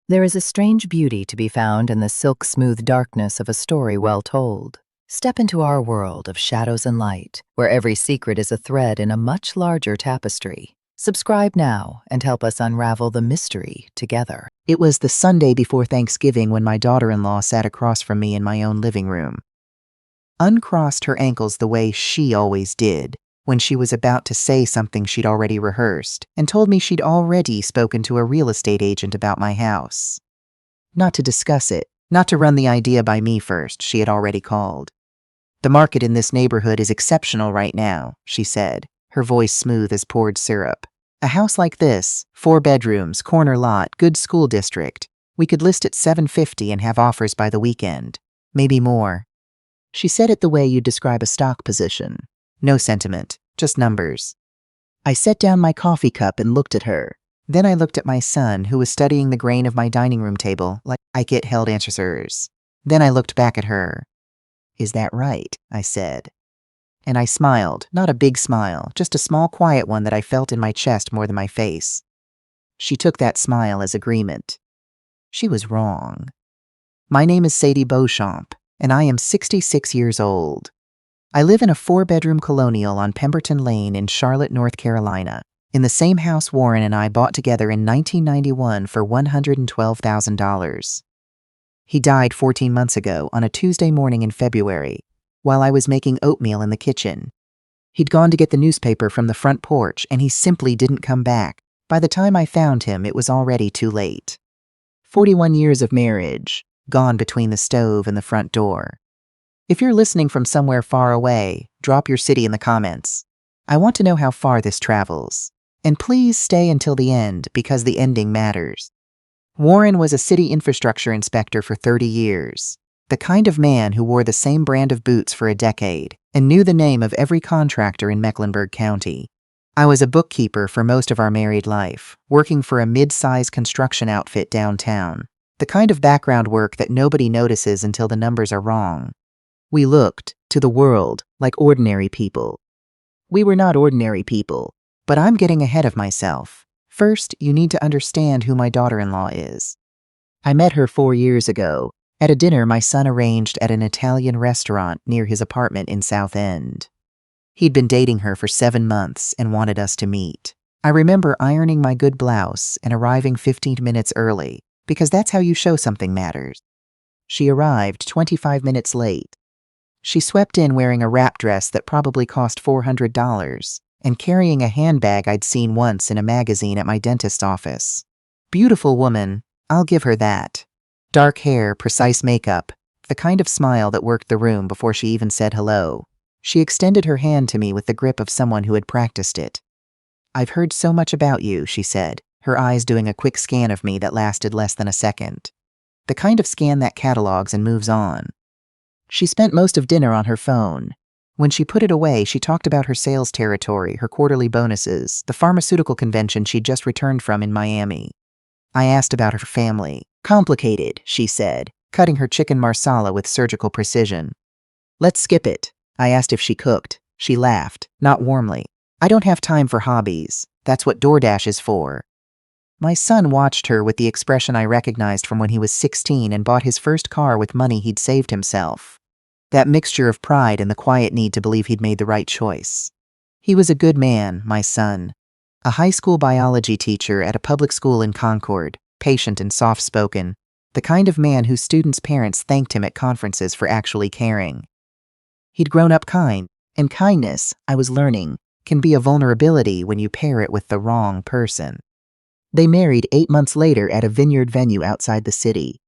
There is a strange beauty to be found in the silk-smooth darkness of a story well told. Step into our world of shadows and light, where every secret is a thread in a much larger tapestry. Subscribe now and help us unravel the mystery together. It was the Sunday before Thanksgiving when my daughter-in-law sat across from me in my own living room. Uncrossed her ankles the way she always did when she was about to say something she'd already rehearsed, and told me she'd already spoken to a real estate agent about my house. Not to discuss it, not to run the idea by me first, she had already called. "The market in this neighborhood is exceptional right now," she said, her voice smooth as poured syrup. "A house like this, 4 bedrooms, corner lot, good school district, we could list at $750 and have offers by the weekend. Maybe more." She said it the way you'd describe a stock position. No sentiment, just numbers. I set down my coffee cup and looked at her. Then I looked at my son, who was studying the grain of my dining room table like I get held answers. Then I looked back at her. "Is that right?" I said. And I smiled, not a big smile, just a small quiet one that I felt in my chest more than my face. She took that smile as agreement. She was wrong. My name is Sadie Beauchamp, and I am 66 years old. I live in a 4-bedroom colonial on Pemberton Lane in Charlotte, North Carolina, in the same house Warren and I bought together in 1991 for $112,000. He died 14 months ago on a Tuesday morning in February, while I was making oatmeal in the kitchen. He'd gone to get the newspaper from the front porch, and he simply didn't come back. By the time I found him, it was already too late. 41 years of marriage, gone between the stove and the front door. If you're listening from somewhere far away, drop your city in the comments. I want to know how far this travels. And please stay until the end, because the ending matters. Warren was a city infrastructure inspector for 30 years. The kind of man who wore the same brand of boots for a decade and knew the name of every contractor in Mecklenburg County. I was a bookkeeper for most of our married life, working for a mid-size construction outfit downtown. The kind of background work that nobody notices until the numbers are wrong. We looked, to the world, like ordinary people. We were not ordinary people, but I'm getting ahead of myself. First, you need to understand who my daughter-in-law is. I met her 4 years ago, at a dinner my son arranged at an Italian restaurant near his apartment in South End. He'd been dating her for 7 months and wanted us to meet. I remember ironing my good blouse and arriving 15 minutes early, because that's how you show something matters. She arrived 25 minutes late. She swept in wearing a wrap dress that probably cost $400 and carrying a handbag I'd seen once in a magazine at my dentist's office. Beautiful woman, I'll give her that. Dark hair, precise makeup, the kind of smile that worked the room before she even said hello. She extended her hand to me with the grip of someone who had practiced it. "I've heard so much about you," she said, her eyes doing a quick scan of me that lasted less than a second. The kind of scan that catalogs and moves on. She spent most of dinner on her phone. When she put it away, she talked about her sales territory, her quarterly bonuses, the pharmaceutical convention she'd just returned from in Miami. I asked about her family. "Complicated," she said, cutting her chicken marsala with surgical precision. "Let's skip it." I asked if she cooked. She laughed, not warmly. "I don't have time for hobbies. That's what DoorDash is for." My son watched her with the expression I recognized from when he was 16 and bought his first car with money he'd saved himself. That mixture of pride and the quiet need to believe he'd made the right choice. He was a good man, my son. A high school biology teacher at a public school in Concord, patient and soft-spoken, the kind of man whose students' parents thanked him at conferences for actually caring. He'd grown up kind, and kindness, I was learning, can be a vulnerability when you pair it with the wrong person. They married 8 months later at a vineyard venue outside the city.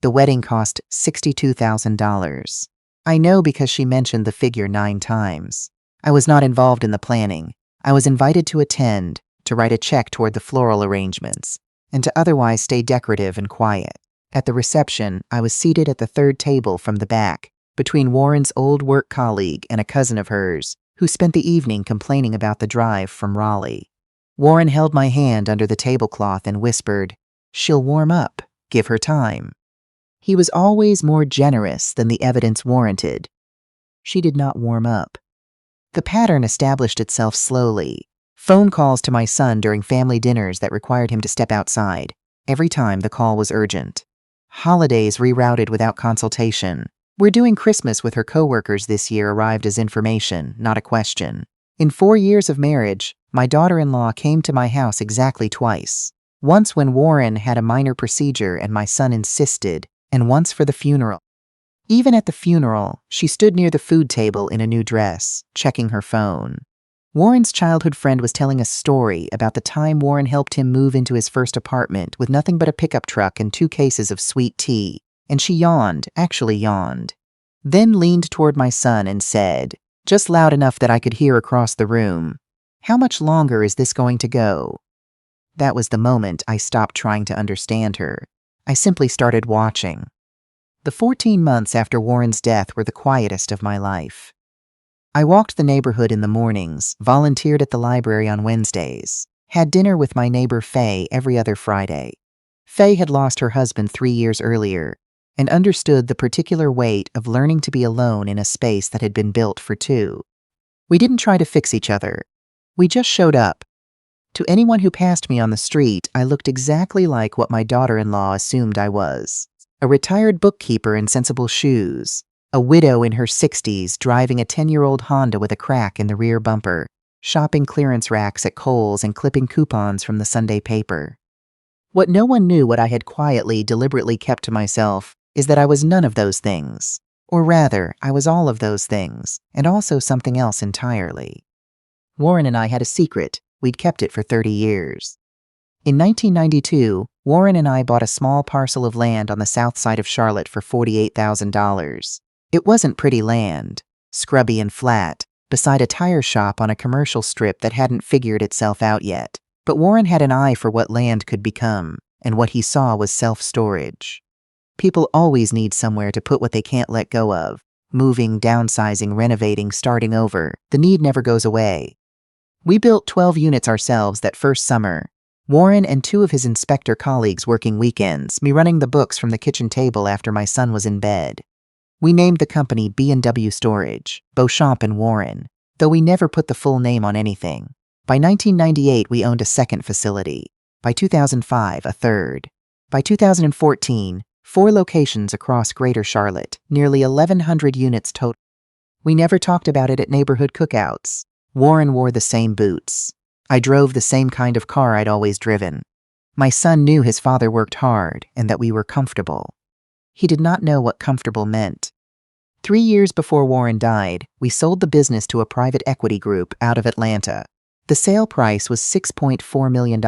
The wedding cost $62,000. I know because she mentioned the figure 9 times. I was not involved in the planning. I was invited to attend, to write a check toward the floral arrangements, and to otherwise stay decorative and quiet. At the reception, I was seated at the third table from the back, between Warren's old work colleague and a cousin of hers, who spent the evening complaining about the drive from Raleigh. Warren held my hand under the tablecloth and whispered, "She'll warm up. Give her time." He was always more generous than the evidence warranted. She did not warm up. The pattern established itself slowly. Phone calls to my son during family dinners that required him to step outside. Every time the call was urgent. Holidays rerouted without consultation. "We're doing Christmas with her coworkers this year" arrived as information, not a question. In 4 years of marriage, my daughter-in-law came to my house exactly twice. Once when Warren had a minor procedure and my son insisted, and once for the funeral. Even at the funeral, she stood near the food table in a new dress, checking her phone. Warren's childhood friend was telling a story about the time Warren helped him move into his first apartment with nothing but a pickup truck and 2 cases of sweet tea, and she yawned, actually yawned. Then leaned toward my son and said, just loud enough that I could hear across the room, "How much longer is this going to go?" That was the moment I stopped trying to understand her. I simply started watching. The 14 months after Warren's death were the quietest of my life. I walked the neighborhood in the mornings, volunteered at the library on Wednesdays, had dinner with my neighbor Faye every other Friday. Faye had lost her husband 3 years earlier and understood the particular weight of learning to be alone in a space that had been built for 2. We didn't try to fix each other. We just showed up. To anyone who passed me on the street, I looked exactly like what my daughter-in-law assumed I was. A retired bookkeeper in sensible shoes. A widow in her 60s driving a 10-year-old Honda with a crack in the rear bumper, shopping clearance racks at Kohl's and clipping coupons from the Sunday paper. What no one knew, what I had quietly, deliberately kept to myself, is that I was none of those things. Or rather, I was all of those things, and also something else entirely. Warren and I had a secret. We'd kept it for 30 years. In 1992, Warren and I bought a small parcel of land on the south side of Charlotte for $48,000. It wasn't pretty land, scrubby and flat, beside a tire shop on a commercial strip that hadn't figured itself out yet. But Warren had an eye for what land could become, and what he saw was self-storage. People always need somewhere to put what they can't let go of. Moving, downsizing, renovating, starting over. The need never goes away. We built 12 units ourselves that first summer. Warren and 2 of his inspector colleagues working weekends, me running the books from the kitchen table after my son was in bed. We named the company B&W Storage, Beauchamp and Warren, though we never put the full name on anything. By 1998, we owned a second facility. By 2005, a third. By 2014, 4 locations across Greater Charlotte, nearly 1,100 units total. We never talked about it at neighborhood cookouts. Warren wore the same boots. I drove the same kind of car I'd always driven. My son knew his father worked hard and that we were comfortable. He did not know what comfortable meant. 3 years before Warren died, we sold the business to a private equity group out of Atlanta. The sale price was $6.4 million.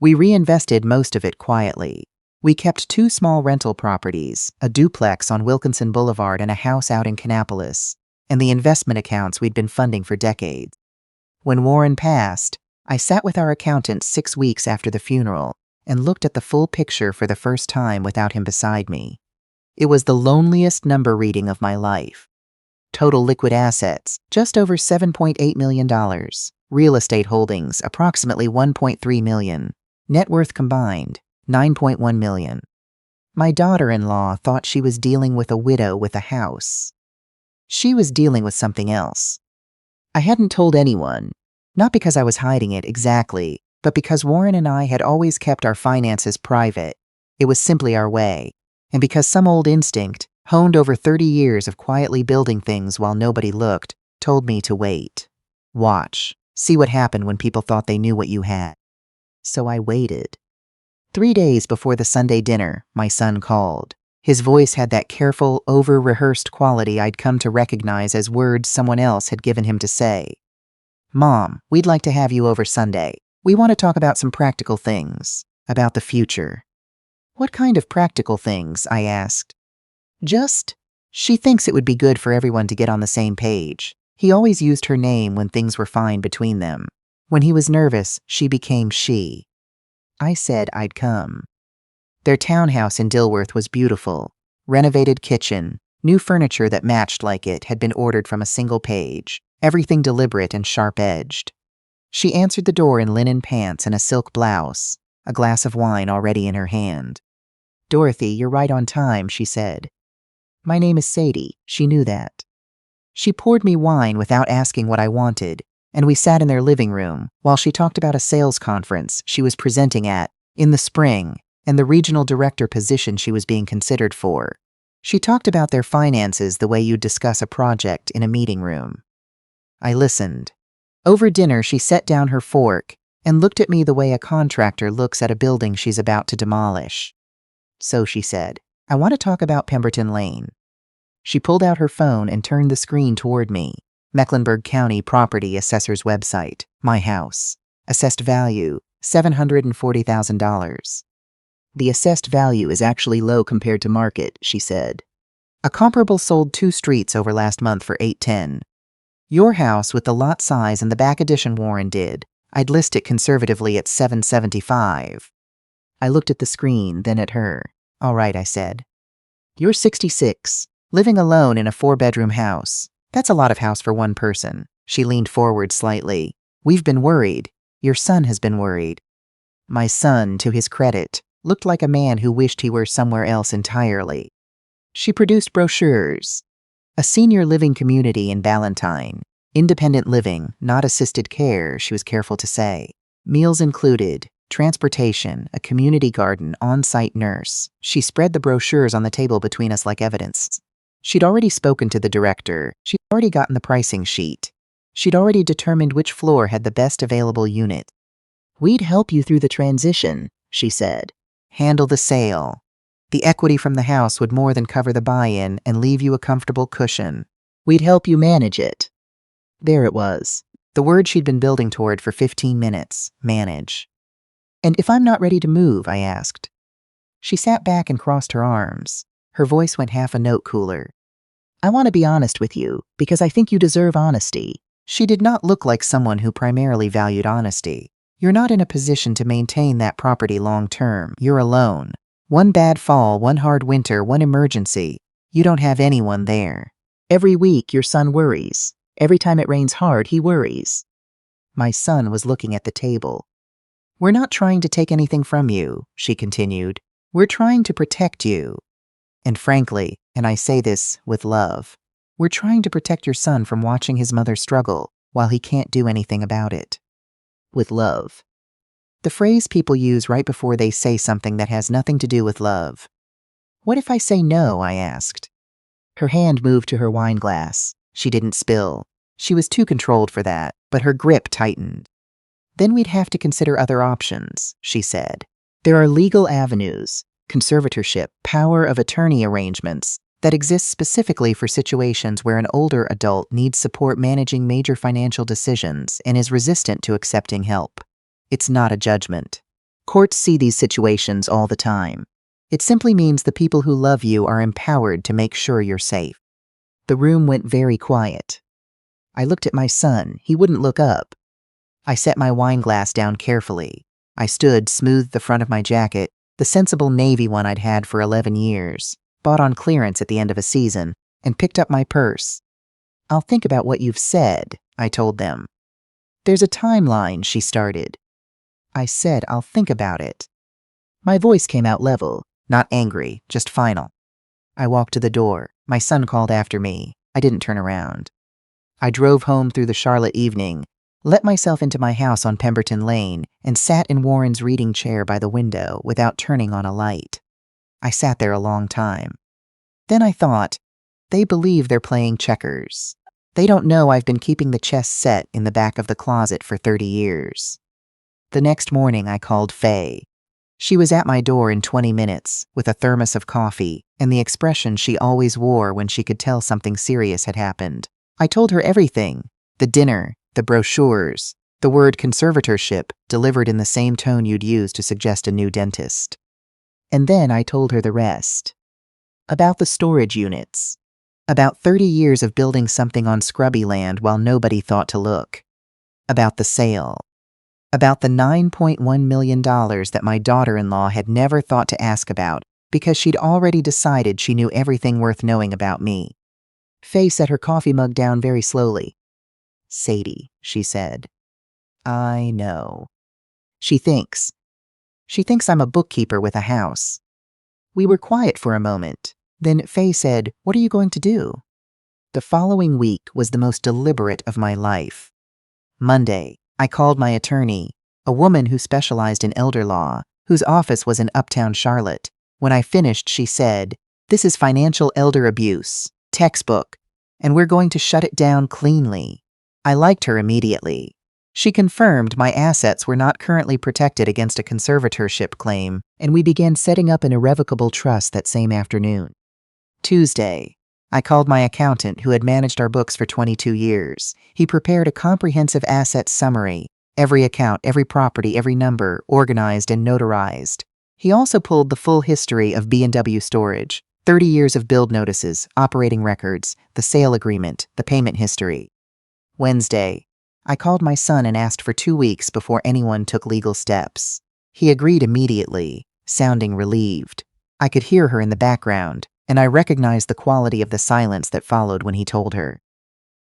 We reinvested most of it quietly. We kept 2 small rental properties, a duplex on Wilkinson Boulevard and a house out in Kannapolis, and the investment accounts we'd been funding for decades. When Warren passed, I sat with our accountant 6 weeks after the funeral and looked at the full picture for the first time without him beside me. It was the loneliest number reading of my life. Total liquid assets, just over $7.8 million. Real estate holdings, approximately $1.3 million. Net worth combined, $9.1 million. My daughter-in-law thought she was dealing with a widow with a house. She was dealing with something else. I hadn't told anyone, not because I was hiding it exactly, but because Warren and I had always kept our finances private. It was simply our way. And because some old instinct, honed over 30 years of quietly building things while nobody looked, told me to wait. Watch. See what happened when people thought they knew what you had. So I waited. 3 days before the Sunday dinner, my son called. His voice had that careful, over-rehearsed quality I'd come to recognize as words someone else had given him to say. "Mom, we'd like to have you over Sunday. We want to talk about some practical things, about the future." "What kind of practical things?" I asked. She thinks it would be good for everyone to get on the same page." He always used her name when things were fine between them. When he was nervous, she became she. I said I'd come. Their townhouse in Dilworth was beautiful. Renovated kitchen, new furniture that matched like it had been ordered from a single page, everything deliberate and sharp-edged. She answered the door in linen pants and a silk blouse, a glass of wine already in her hand. "Dorothy, you're right on time," she said. My name is Sadie. She knew that. She poured me wine without asking what I wanted, and we sat in their living room while she talked about a sales conference she was presenting at in the spring, and the regional director position she was being considered for. She talked about their finances the way you'd discuss a project in a meeting room. I listened. Over dinner, she set down her fork and looked at me the way a contractor looks at a building she's about to demolish. So she said, "I want to talk about Pemberton Lane." She pulled out her phone and turned the screen toward me. Mecklenburg County Property Assessor's website. My house. Assessed value, $740,000. The assessed value is actually low compared to market, she said. A comparable sold 2 streets over last month for $810. Your house with the lot size and the back addition Warren did, I'd list it conservatively at $775. I looked at the screen, then at her. All right, I said. You're 66, living alone in a 4-bedroom house. That's a lot of house for one person. She leaned forward slightly. We've been worried. Your son has been worried. My son, to his credit, looked like a man who wished he were somewhere else entirely. She produced brochures. A senior living community in Ballantyne. Independent living, not assisted care, she was careful to say. Meals included, transportation, a community garden, on-site nurse. She spread the brochures on the table between us like evidence. She'd already spoken to the director. She'd already gotten the pricing sheet. She'd already determined which floor had the best available unit. We'd help you through the transition, she said. Handle the sale. The equity from the house would more than cover the buy-in and leave you a comfortable cushion. We'd help you manage it. There it was. The word she'd been building toward for 15 minutes. Manage. And if I'm not ready to move, I asked. She sat back and crossed her arms. Her voice went half a note cooler. I want to be honest with you, because I think you deserve honesty. She did not look like someone who primarily valued honesty. You're not in a position to maintain that property long term. You're alone. One bad fall, one hard winter, one emergency. You don't have anyone there. Every week, your son worries. Every time it rains hard, he worries. My son was looking at the table. We're not trying to take anything from you, she continued. We're trying to protect you. And frankly, and I say this with love, we're trying to protect your son from watching his mother struggle while he can't do anything about it. With love. The phrase people use right before they say something that has nothing to do with love. What if I say no, I asked. Her hand moved to her wine glass. She didn't spill. She was too controlled for that, but her grip tightened. Then we'd have to consider other options, she said. There are legal avenues, conservatorship, power of attorney arrangements, that exist specifically for situations where an older adult needs support managing major financial decisions and is resistant to accepting help. It's not a judgment. Courts see these situations all the time. It simply means the people who love you are empowered to make sure you're safe. The room went very quiet. I looked at my son. He wouldn't look up. I set my wine glass down carefully. I stood, smoothed the front of my jacket, the sensible navy one I'd had for 11 years, bought on clearance at the end of a season, and picked up my purse. I'll think about what you've said, I told them. There's a timeline, she started. I said, I'll think about it. My voice came out level, not angry, just final. I walked to the door. My son called after me. I didn't turn around. I drove home through the Charlotte evening, let myself into my house on Pemberton Lane, and sat in Warren's reading chair by the window without turning on a light. I sat there a long time. Then I thought, they believe they're playing checkers. They don't know I've been keeping the chess set in the back of the closet for 30 years. The next morning I called Faye. She was at my door in 20 minutes, with a thermos of coffee, and the expression she always wore when she could tell something serious had happened. I told her everything. The dinner, the brochures, the word conservatorship, delivered in the same tone you'd use to suggest a new dentist. And then I told her the rest. About the storage units. About 30 years of building something on scrubby land while nobody thought to look. About the sale. About the $9.1 million that my daughter-in-law had never thought to ask about because she'd already decided she knew everything worth knowing about me. Faye set her coffee mug down very slowly. Sadie, she said. I know. She thinks I'm a bookkeeper with a house. We were quiet for a moment. Then Faye said, "What are you going to do?" The following week was the most deliberate of my life. Monday, I called my attorney, a woman who specialized in elder law, whose office was in Uptown Charlotte. When I finished, she said, "This is financial elder abuse, textbook, and we're going to shut it down cleanly." I liked her immediately. She confirmed my assets were not currently protected against a conservatorship claim, and we began setting up an irrevocable trust that same afternoon. Tuesday, I called my accountant who had managed our books for 22 years. He prepared a comprehensive assets summary, every account, every property, every number, organized and notarized. He also pulled the full history of B&W Storage, 30 years of build notices, operating records, the sale agreement, the payment history. Wednesday, I called my son and asked for 2 weeks before anyone took legal steps. He agreed immediately, sounding relieved. I could hear her in the background, and I recognized the quality of the silence that followed when he told her.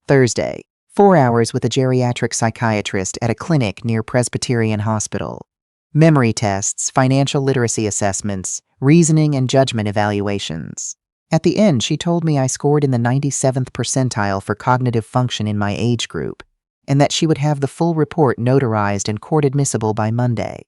Thursday, 4 hours with a geriatric psychiatrist at a clinic near Presbyterian Hospital. Memory tests, financial literacy assessments, reasoning and judgment evaluations. At the end, she told me I scored in the 97th percentile for cognitive function in my age group, and that she would have the full report notarized and court admissible by Monday.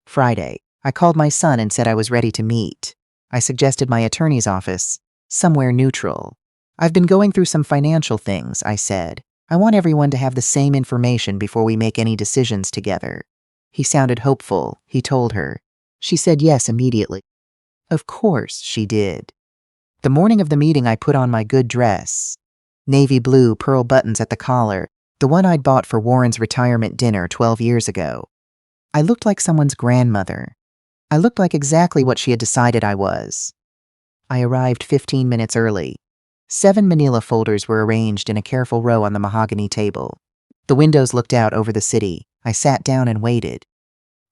Friday, I called my son and said I was ready to meet. I suggested my attorney's office, somewhere neutral. "I've been going through some financial things," I said. "I want everyone to have the same information before we make any decisions together." He sounded hopeful, he told her. She said yes immediately. Of course, she did. The morning of the meeting, I put on my good dress. Navy blue, pearl buttons at the collar, the one I'd bought for Warren's retirement dinner 12 years ago. I looked like someone's grandmother. I looked like exactly what she had decided I was. I arrived 15 minutes early. 7 manila folders were arranged in a careful row on the mahogany table. The windows looked out over the city. I sat down and waited.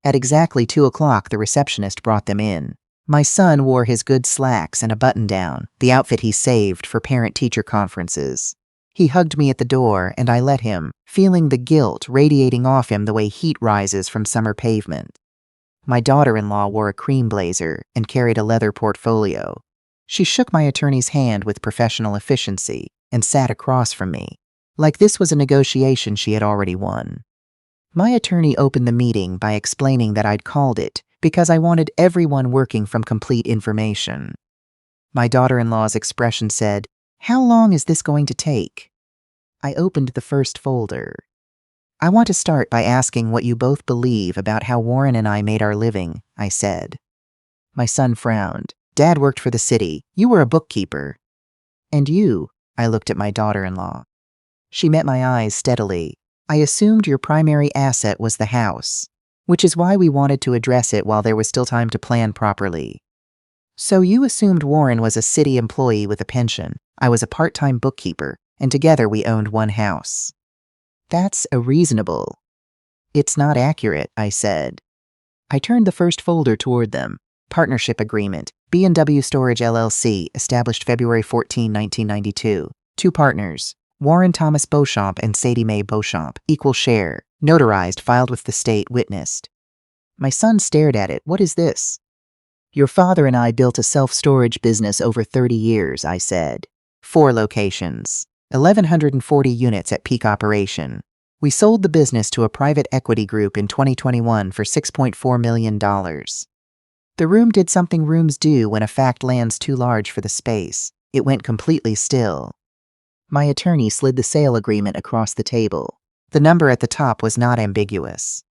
At exactly 2 o'clock, the receptionist brought them in. My son wore his good slacks and a button-down, the outfit he saved for parent-teacher conferences. He hugged me at the door, and I let him, feeling the guilt radiating off him the way heat rises from summer pavement. My daughter-in-law wore a cream blazer and carried a leather portfolio. She shook my attorney's hand with professional efficiency and sat across from me, like this was a negotiation she had already won. My attorney opened the meeting by explaining that I'd called it because I wanted everyone working from complete information. My daughter-in-law's expression said, "How long is this going to take?" I opened the first folder. "I want to start by asking what you both believe about how Warren and I made our living," I said. My son frowned. "Dad worked for the city. You were a bookkeeper." "And you?" I looked at my daughter-in-law. She met my eyes steadily. "I assumed your primary asset was the house, which is why we wanted to address it while there was still time to plan properly." "So you assumed Warren was a city employee with a pension. I was a part-time bookkeeper, and together we owned one house." "That's reasonable." "It's not accurate," I said. I turned the first folder toward them. Partnership Agreement, B&W Storage LLC, established February 14, 1992. 2 partners, Warren Thomas Beauchamp and Sadie Mae Beauchamp, equal share, notarized, filed with the state, witnessed. My son stared at it. "What is this?" "Your father and I built a self-storage business over 30 years, I said. 4 locations, 1,140 units at peak operation. We sold the business to a private equity group in 2021 for $6.4 million. The room did something rooms do when a fact lands too large for the space. It went completely still." My attorney slid the sale agreement across the table. The number at the top was not ambiguous.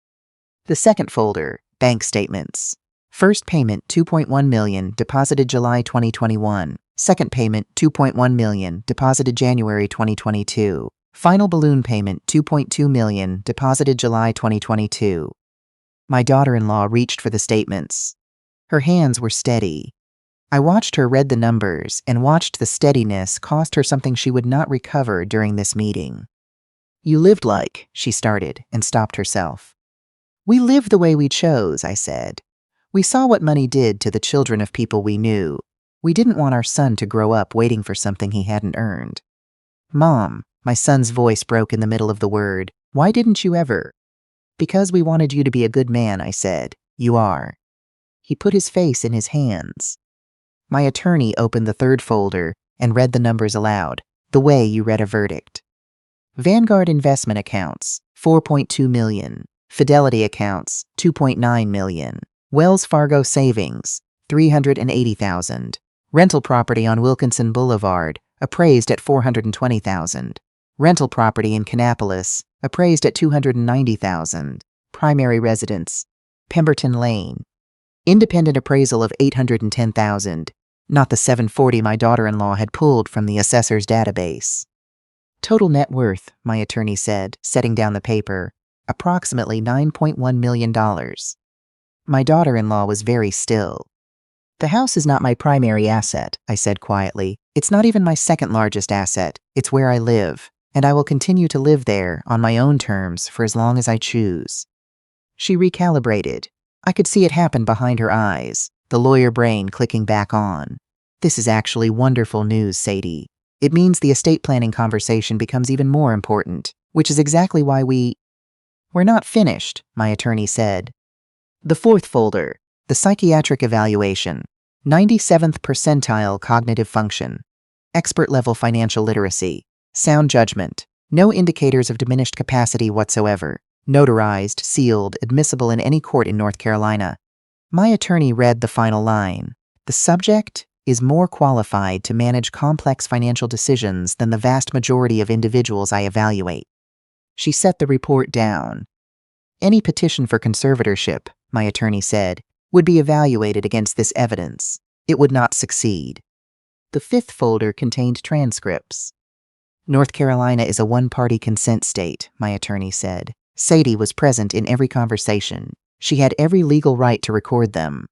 The second folder, bank statements. First payment, $2.1 million, deposited July 2021. Second payment, $2.1 million, deposited January 2022. Final balloon payment, $2.2 million, deposited July 2022. My daughter-in-law reached for the statements. Her hands were steady. I watched her read the numbers and watched the steadiness cost her something she would not recover during this meeting. "You lived like," she started and stopped herself. "We lived the way we chose," I said. "We saw what money did to the children of people we knew. We didn't want our son to grow up waiting for something he hadn't earned." "Mom," my son's voice broke in the middle of the word, "why didn't you ever?" "Because we wanted you to be a good man," I said. "You are." He put his face in his hands. My attorney opened the third folder and read the numbers aloud, the way you read a verdict. Vanguard investment accounts, $4.2 million. Fidelity accounts, $2.9 million. Wells Fargo Savings, $380,000. Rental property on Wilkinson Boulevard, appraised at $420,000. Rental property in Kannapolis, appraised at $290,000. Primary residence, Pemberton Lane. Independent appraisal of $810,000, not the $740 my daughter-in-law had pulled from the assessor's database. Total net worth, my attorney said, setting down the paper, approximately $9.1 million. My daughter-in-law was very still. The house is not my primary asset, I said quietly. It's not even my second largest asset. It's where I live, and I will continue to live there on my own terms for as long as I choose. She recalibrated. I could see it happen behind her eyes, the lawyer brain clicking back on. This is actually wonderful news, Sadie. It means the estate planning conversation becomes even more important, which is exactly why We're not finished, my attorney said. The fourth folder, the psychiatric evaluation, 97th percentile cognitive function, expert-level financial literacy, sound judgment, no indicators of diminished capacity whatsoever, notarized, sealed, admissible in any court in North Carolina. My attorney read the final line. The subject is more qualified to manage complex financial decisions than the vast majority of individuals I evaluate. She set the report down. Any petition for conservatorship, my attorney said, would be evaluated against this evidence. It would not succeed. The fifth folder contained transcripts. North Carolina is a one-party consent state, my attorney said. Sadie was present in every conversation. She had every legal right to record them.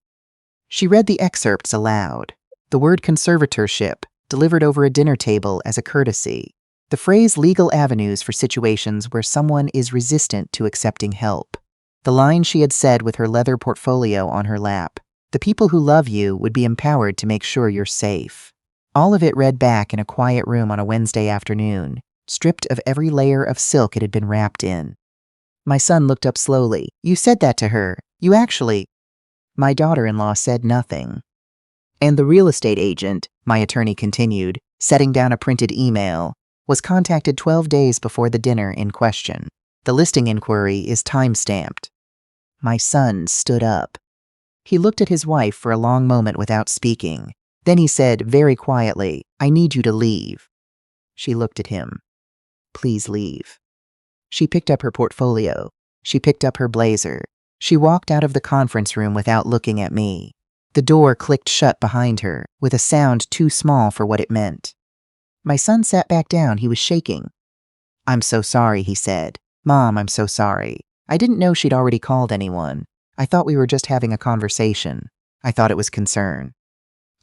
She read the excerpts aloud. The word conservatorship, delivered over a dinner table as a courtesy. The phrase legal avenues for situations where someone is resistant to accepting help. The line she had said with her leather portfolio on her lap. The people who love you would be empowered to make sure you're safe. All of it read back in a quiet room on a Wednesday afternoon, stripped of every layer of silk it had been wrapped in. My son looked up slowly. You said that to her. You actually... My daughter-in-law said nothing. And the real estate agent, my attorney continued, setting down a printed email, was contacted 12 days before the dinner in question. The listing inquiry is time-stamped. My son stood up. He looked at his wife for a long moment without speaking. Then he said very quietly, I need you to leave. She looked at him. Please leave. She picked up her portfolio. She picked up her blazer. She walked out of the conference room without looking at me. The door clicked shut behind her, with a sound too small for what it meant. My son sat back down. He was shaking. I'm so sorry, he said. Mom, I'm so sorry. I didn't know she'd already called anyone. I thought we were just having a conversation. I thought it was concern.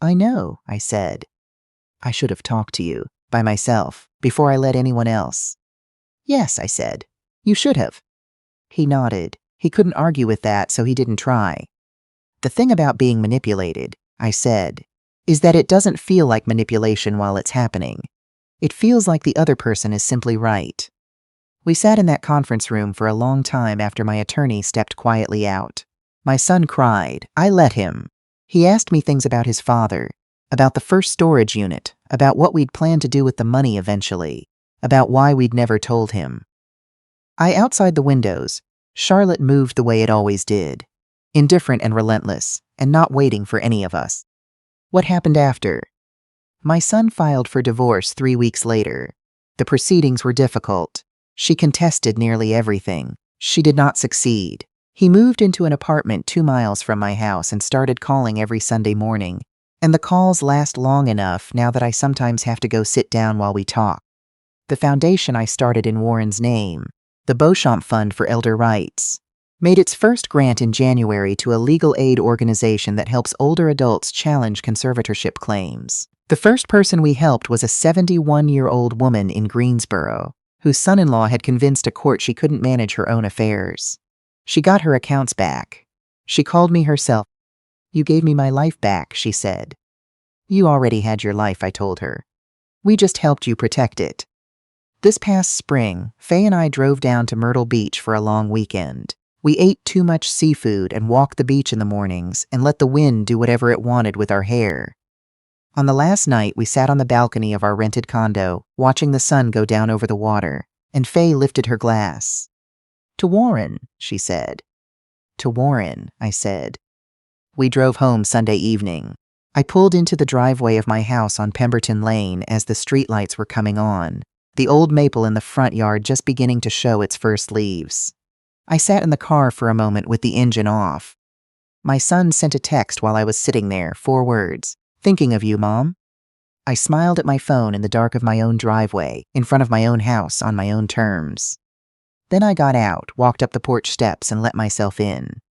I know, I said. I should have talked to you, by myself, before I let anyone else. Yes, I said. You should have. He nodded. He couldn't argue with that, so he didn't try. The thing about being manipulated, I said, is that it doesn't feel like manipulation while it's happening. It feels like the other person is simply right. We sat in that conference room for a long time after my attorney stepped quietly out. My son cried. I let him. He asked me things about his father, about the first storage unit, about what we'd planned to do with the money eventually, about why we'd never told him. Outside the windows, Charlotte moved the way it always did, indifferent and relentless, and not waiting for any of us. What happened after? My son filed for divorce 3 weeks later. The proceedings were difficult. She contested nearly everything. She did not succeed. He moved into an apartment 2 miles from my house and started calling every Sunday morning. And the calls last long enough now that I sometimes have to go sit down while we talk. The foundation I started in Warren's name, the Beauchamp Fund for Elder Rights, made its first grant in January to a legal aid organization that helps older adults challenge conservatorship claims. The first person we helped was a 71-year-old woman in Greensboro, whose son-in-law had convinced a court she couldn't manage her own affairs. She got her accounts back. She called me herself. You gave me my life back, she said. You already had your life, I told her. We just helped you protect it. This past spring, Faye and I drove down to Myrtle Beach for a long weekend. We ate too much seafood and walked the beach in the mornings and let the wind do whatever it wanted with our hair. On the last night, we sat on the balcony of our rented condo, watching the sun go down over the water, and Faye lifted her glass. To Warren, she said. To Warren, I said. We drove home Sunday evening. I pulled into the driveway of my house on Pemberton Lane as the streetlights were coming on, the old maple in the front yard just beginning to show its first leaves. I sat in the car for a moment with the engine off. My son sent a text while I was sitting there, 4 words. "Thinking of you, Mom." I smiled at my phone in the dark of my own driveway, in front of my own house, on my own terms. Then I got out, walked up the porch steps, and let myself in.